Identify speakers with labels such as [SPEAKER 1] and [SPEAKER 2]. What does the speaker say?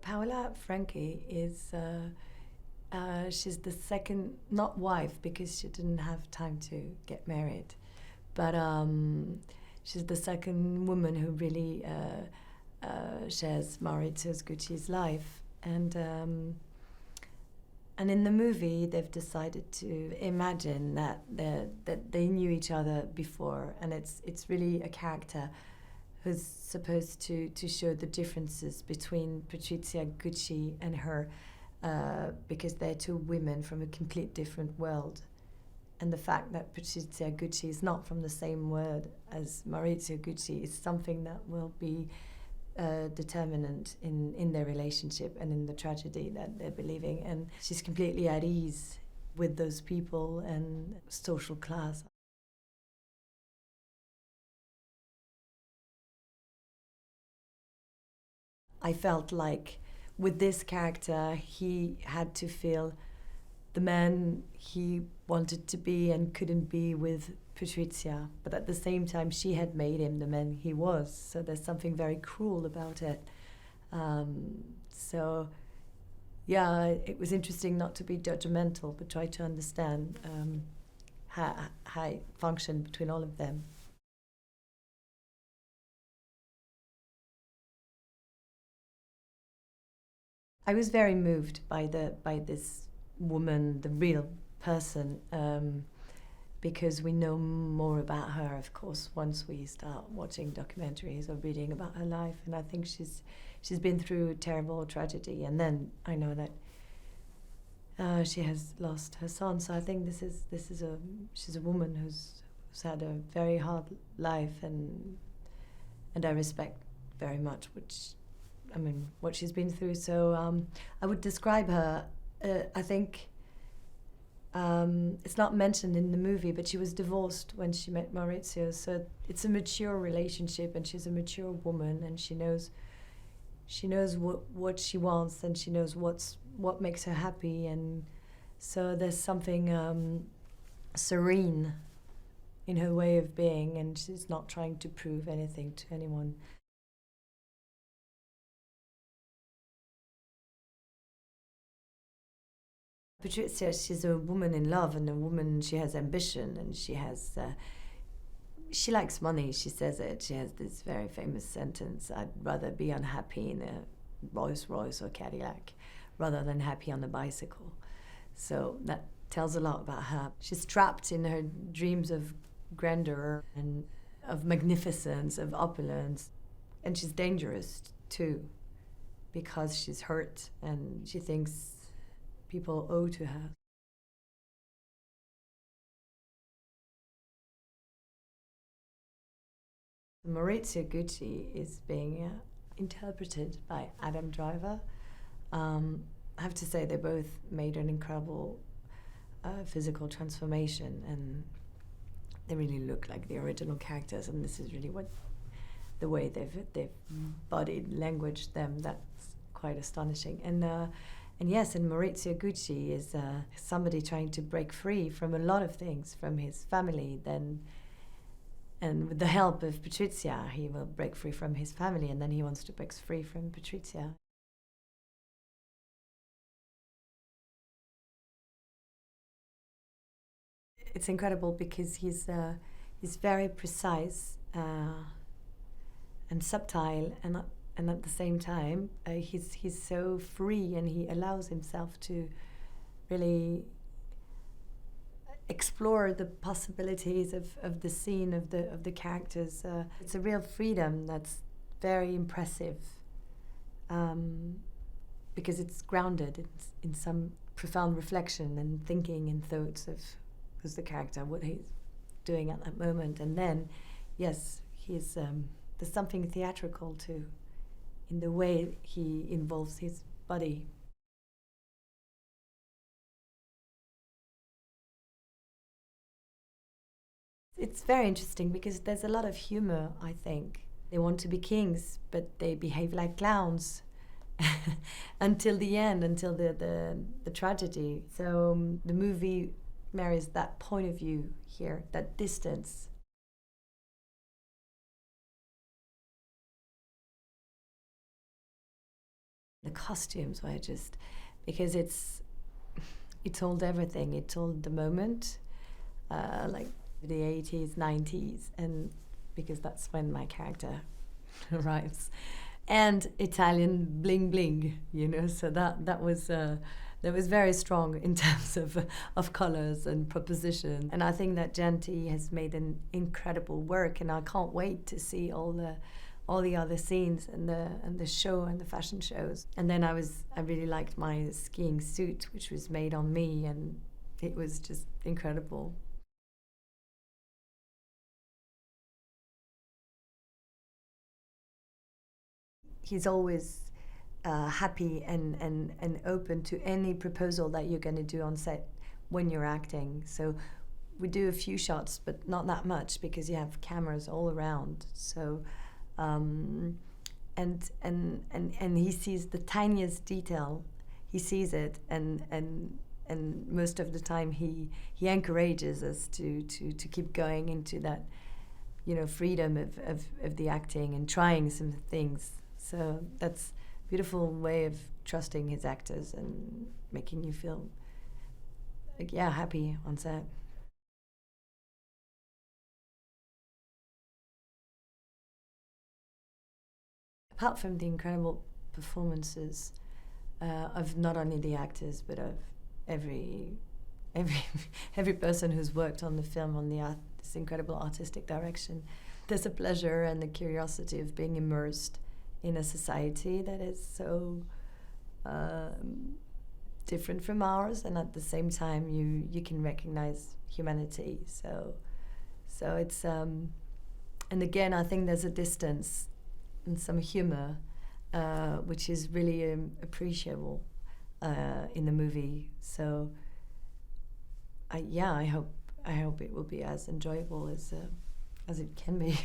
[SPEAKER 1] Paola Franchi is, she's the second, not wife because she didn't have time to get married, but she's the second woman who really shares Maurizio Gucci's life. And in the movie, they've decided to imagine that they knew each other before, and it's really a character who's supposed to show the differences between Patrizia Gucci and her, because they're two women from a complete different world. And the fact that Patrizia Gucci is not from the same world as Maurizio Gucci is something that will be determinant in their relationship and in the tragedy that they're believing. And she's completely at ease with those people and social class. I felt like with this character, he had to feel the man he wanted to be and couldn't be with Patrizia, but at the same time she had made him the man he was, so there's something very cruel about it. So yeah, it was interesting not to be judgmental but try to understand how it functioned between all of them. I was very moved by this woman, the real person, because we know more about her, of course, once we start watching documentaries or reading about her life. And I think she's been through a terrible tragedy, and then I know that she has lost her son. So I think she's a woman who's had a very hard life, and I respect very much what she's been through. So I would describe her. I think it's not mentioned in the movie, but she was divorced when she met Maurizio. So it's a mature relationship, and she's a mature woman, and she knows what she wants, and she knows what makes her happy, and so there's something serene in her way of being, and she's not trying to prove anything to anyone. Patrizia, she's a woman in love, and a woman, she has ambition, and she likes money, she says it. She has this very famous sentence, I'd rather be unhappy in a Rolls Royce or Cadillac rather than happy on a bicycle. So that tells a lot about her. She's trapped in her dreams of grandeur and of magnificence, of opulence, and she's dangerous too, because she's hurt and she thinks people owe to her. Maurizio Gucci is being interpreted by Adam Driver. I have to say they both made an incredible physical transformation, and they really look like the original characters, and this is really what the way they've bodied language them, that's quite astonishing. And yes, and Maurizio Gucci is somebody trying to break free from a lot of things, from his family, and with the help of Patrizia, he will break free from his family, and then he wants to break free from Patrizia. It's incredible because he's very precise and subtle, and at the same time, he's so free, and he allows himself to really explore the possibilities of the scene, of the characters. It's a real freedom that's very impressive, because it's grounded in some profound reflection and thinking and thoughts of who's the character, what he's doing at that moment. And then, yes, there's something theatrical too in the way he involves his body. It's very interesting because there's a lot of humor, I think. They want to be kings, but they behave like clowns until the end, until the tragedy. So the movie marries that point of view here, that distance. The costumes were just, because it told everything. It told the moment, like the 80s, 90s, and because that's when my character arrives, and Italian bling bling, you know. So that was very strong in terms of colors and proposition. And I think that Gianti has made an incredible work, and I can't wait to see all the other scenes and the show and the fashion shows. And then I really liked my skiing suit, which was made on me, and it was just incredible. He's always happy and open to any proposal that you're going to do on set when you're acting. So we do a few shots, but not that much, because you have cameras all around. So and he sees the tiniest detail, he sees it, and most of the time he encourages us to keep going into that, you know, freedom of the acting and trying some things. So that's a beautiful way of trusting his actors and making you feel like, yeah, happy on set. Apart from the incredible performances of not only the actors but of every every every person who's worked on the film, on this incredible artistic direction, there's a pleasure and the curiosity of being immersed in a society that is so different from ours, and at the same time you can recognize humanity. So it's and again, I think there's a distance and some humor which is really appreciable in the movie. So I hope it will be as enjoyable as it can be.